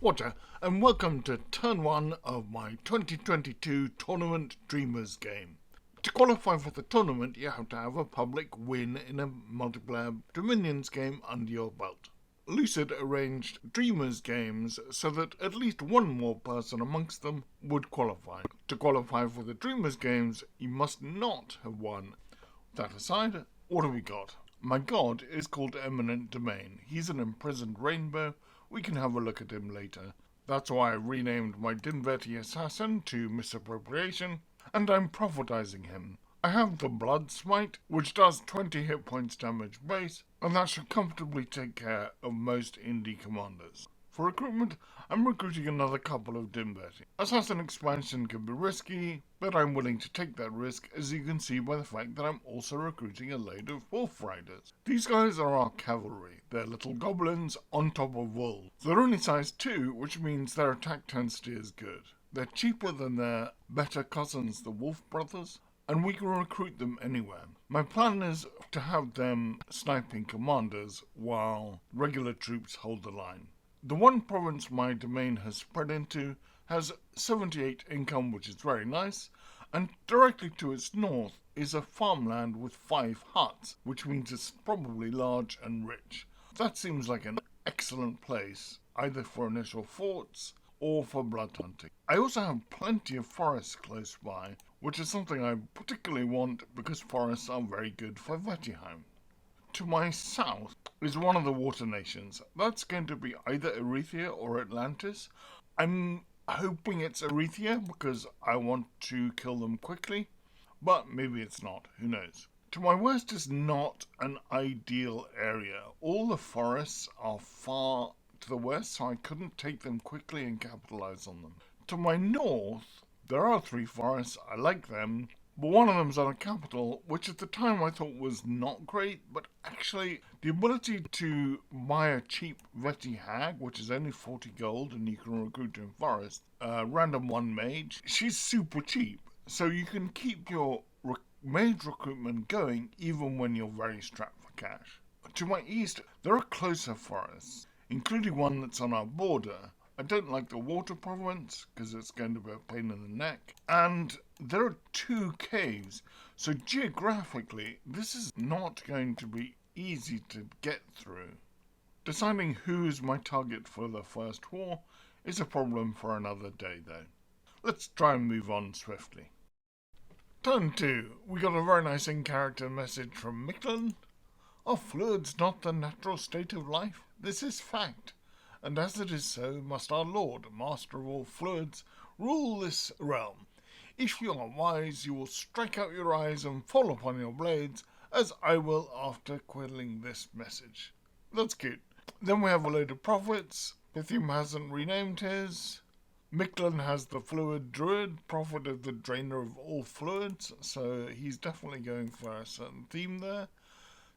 Watcher, and welcome to turn 1 of my 2022 Tournament Dreamers game. To qualify for the tournament, you have to have a public win in a multiplayer Dominions game under your belt. Lucid arranged Dreamers games so that at least one more person amongst them would qualify. To qualify for the Dreamers games, you must not have won. That aside, what have we got? My god is called Eminent Domain. He's an imprisoned rainbow. We can have a look at him later. That's why I renamed my Dinverti assassin to Misappropriation, and I'm prophetizing him. I have the Blood Smite, which does 20 hit points damage base, and that should comfortably take care of most indie commanders. For recruitment, I'm recruiting another couple of Dinverti. Assassin expansion can be risky, but I'm willing to take that risk, as you can see by the fact that I'm also recruiting a load of Wolf Riders. These guys are our cavalry. They're little goblins on top of wolves. They're only size 2, which means their attack density is good. They're cheaper than their better cousins, the Wolf Brothers, and we can recruit them anywhere. My plan is to have them sniping commanders while regular troops hold the line. The one province my domain has spread into has 78 income, which is very nice, and directly to its north is a farmland with 5 huts, which means it's probably large and rich. That seems like an excellent place, either for initial forts or for blood hunting. I also have plenty of forests close by, which is something I particularly want because forests are very good for Vaettiheim. To my south is one of the water nations. That's going to be either Erythea or Atlantis. I'm hoping it's Erythea because I want to kill them quickly, but maybe it's not. Who knows? To my west is not an ideal area. All the forests are far to the west, so I couldn't take them quickly and capitalize on them. To my north, there are 3 forests. I like them. But one of them's on a capital, which at the time I thought was not great, but actually the ability to buy a cheap Veti Hag, which is only 40 gold and you can recruit in forest, random 1 mage, she's super cheap. So you can keep your mage recruitment going even when you're very strapped for cash. To my east, there are closer forests, including one that's on our border. I don't like the water province because it's going to be a pain in the neck. And there are 2 caves, so geographically this is not going to be easy to get through. Deciding who is my target for the first war is a problem for another day though. Let's try and move on swiftly. Turn 2. We got a very nice in-character message from Micklin. Are fluids not the natural state of life? This is fact. And as it is so, must our Lord, Master of all fluids, rule this realm. If you are wise, you will strike out your eyes and fall upon your blades, as I will after quelling this message. That's cute. Then we have a load of prophets. Vaettiheim hasn't renamed his. Micklin has the Fluid Druid, prophet of the drainer of all fluids, so he's definitely going for a certain theme there.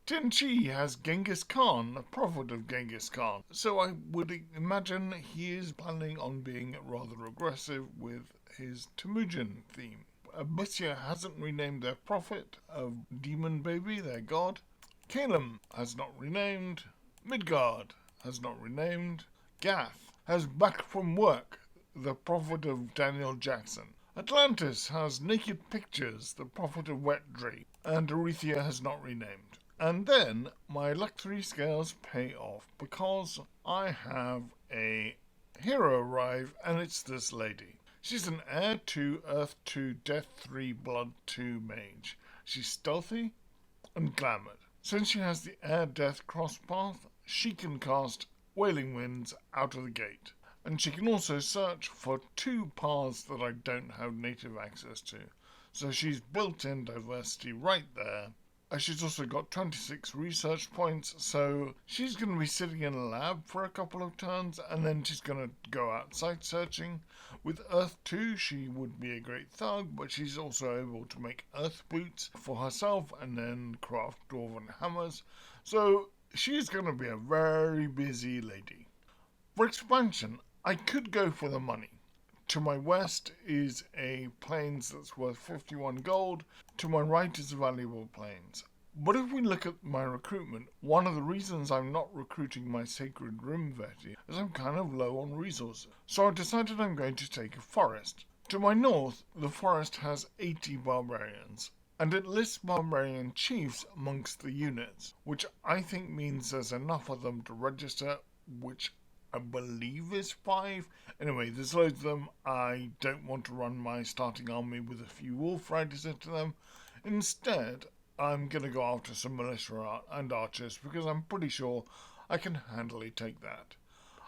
Tenchi has Genghis Khan, a prophet of Genghis Khan, so I would imagine he is planning on being rather aggressive with his Temujin theme. Abyssia hasn't renamed their prophet of Demon Baby, their god. Calum has not renamed. Midgard has not renamed. Gath has Back from Work, the prophet of Daniel Jackson. Atlantis has Naked Pictures, the prophet of Wet Dream. And Erythea has not renamed. And then my luck 3 scales pay off because I have a hero arrive and it's this lady. She's an Air 2, Earth 2, Death 3, Blood 2 mage. She's stealthy and glamoured. Since she has the Air Death crosspath, she can cast Wailing Winds out of the gate. And she can also search for 2 paths that I don't have native access to. So she's built-in diversity right there. She's also got 26 research points, so she's going to be sitting in a lab for a couple of turns, and then she's going to go outside searching. With Earth 2, she would be a great thug, but she's also able to make earth boots for herself and then craft dwarven hammers. So she's going to be a very busy lady. For expansion, I could go for the money. To my west is a plains that's worth 51 gold. To my right is a valuable plains. But if we look at my recruitment, one of the reasons I'm not recruiting my Sacred Rim Veti is I'm kind of low on resources. So I decided I'm going to take a forest. To my north, the forest has 80 barbarians, and it lists barbarian chiefs amongst the units, which I think means there's enough of them to register, which I believe is 5. Anyway, there's loads of them. I don't want to run my starting army with a few wolf riders into them. Instead, I'm going to go after some militia and archers because I'm pretty sure I can handily take that.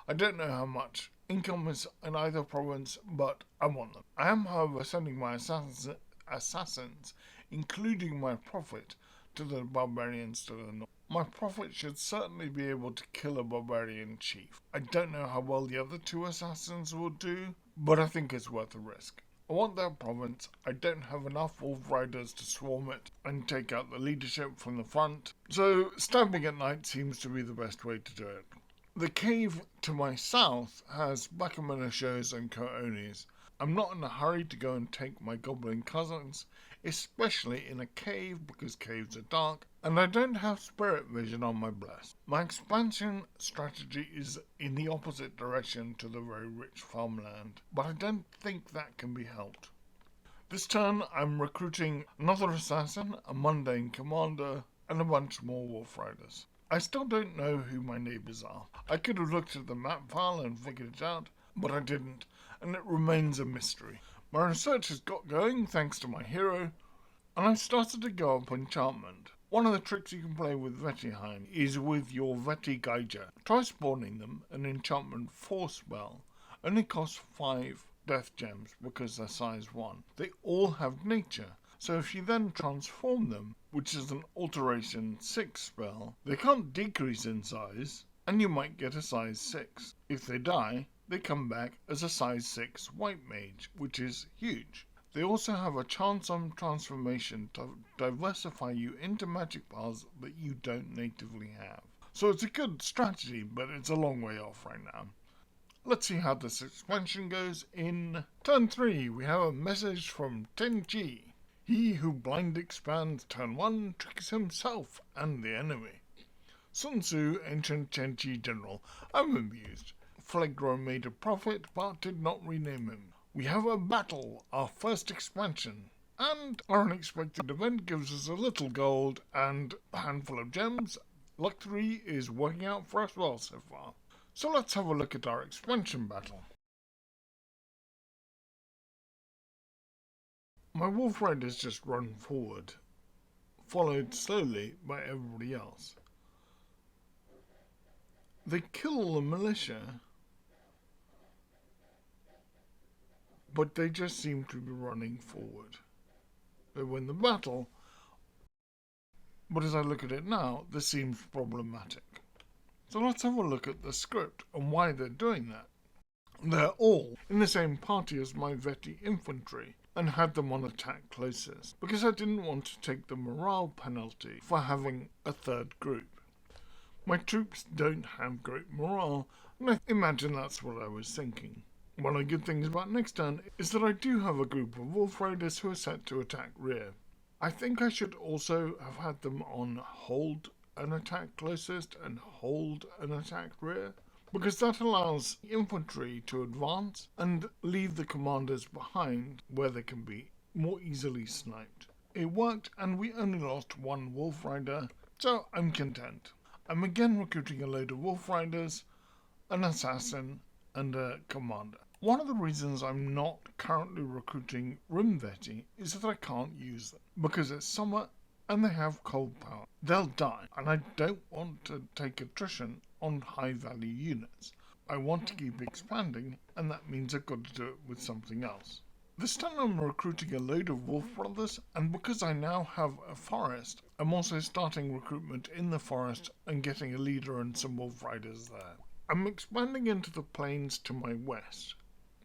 I don't know how much income is in either province, but I want them. I am, however, sending my assassins, including my prophet, to the barbarians to the north. My prophet should certainly be able to kill a barbarian chief. I don't know how well the other 2 assassins will do, but I think it's worth the risk. I want that province. I don't have enough wolf riders to swarm it and take out the leadership from the front, so stabbing at night seems to be the best way to do it. The cave to my south has Bakamilishos and Koonis. I'm not in a hurry to go and take my goblin cousins, especially in a cave because caves are dark, and I don't have spirit vision on my bless. My expansion strategy is in the opposite direction to the very rich farmland, but I don't think that can be helped. This turn I'm recruiting another assassin, a mundane commander, and a bunch more wolf riders. I still don't know who my neighbours are. I could have looked at the map file and figured it out, but I didn't, and it remains a mystery. My research has got going thanks to my hero, and I've started to go up enchantment. One of the tricks you can play with Vaettiheim is with your Veti Gaija. Try spawning them, an enchantment 4 spell. Only costs 5 death gems because they're size 1. They all have nature, so if you then transform them, which is an alteration 6 spell, they can't decrease in size, and you might get a size 6. If they die, they come back as a size 6 white mage, which is huge. They also have a chance on transformation to diversify you into magic paths that you don't natively have. So it's a good strategy, but it's a long way off right now. Let's see how this expansion goes. In turn 3, we have a message from Tenji. He who blind expands turn 1 tricks himself and the enemy. Sun Tzu, ancient Tenji general. I'm amused. Phlegro made a prophet, but did not rename him. We have a battle, our first expansion, and our unexpected event gives us a little gold and a handful of gems. Luck 3 is working out for us well so far. So let's have a look at our expansion battle. My wolf riders just run forward, followed slowly by everybody else. They kill the militia, but they just seem to be running forward. They win the battle, but as I look at it now, this seems problematic. So let's have a look at the script and why they're doing that. They're all in the same party as my Veti infantry and had them on attack closest, because I didn't want to take the morale penalty for having a third group. My troops don't have great morale, and I imagine that's what I was thinking. One of the good things about next turn is that I do have a group of wolf riders who are set to attack rear. I think I should also have had them on hold an attack closest and hold an attack rear, because that allows the infantry to advance and leave the commanders behind where they can be more easily sniped. It worked, and we only lost 1 wolf rider, so I'm content. I'm again recruiting a load of wolf riders, an assassin, and a commander. One of the reasons I'm not currently recruiting Rim Veti is that I can't use them, because it's summer and they have cold power. They'll die, and I don't want to take attrition on high value units. I want to keep expanding, and that means I've got to do it with something else. This time I'm recruiting a load of wolf brothers, and because I now have a forest, I'm also starting recruitment in the forest and getting a leader and some wolf riders there. I'm expanding into the plains to my west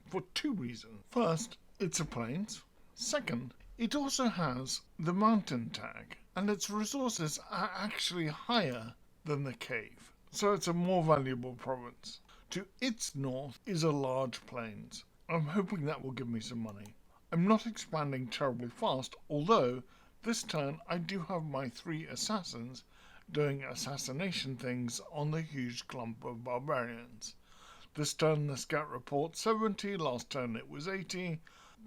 for 2 reasons. First, it's a plains. Second, it also has the mountain tag, and its resources are actually higher than the cave, so it's a more valuable province. To its north is a large plains. I'm hoping that will give me some money. I'm not expanding terribly fast, although This turn I do have my 3 assassins doing assassination things on the huge clump of barbarians. This turn the scout report 70, last turn it was 80.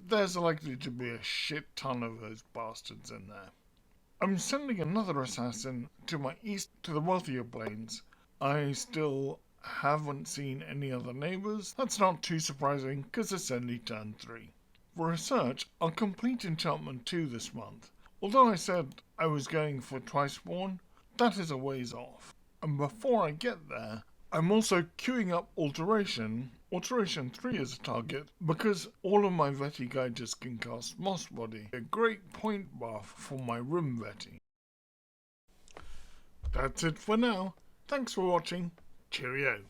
There's likely to be a shit ton of those bastards in there. I'm sending another assassin to my east to the wealthier plains. I still haven't seen any other neighbours. That's not too surprising because it's only turn 3. For research, I'll complete Enchantment 2 this month. Although I said I was going for twice spawn, that is a ways off. And before I get there, I'm also queuing up Alteration 3 as a target, because all of my Veti guys can cast Moss Body, a great point buff for my Rim Veti. That's it for now. Thanks for watching. Cheerio.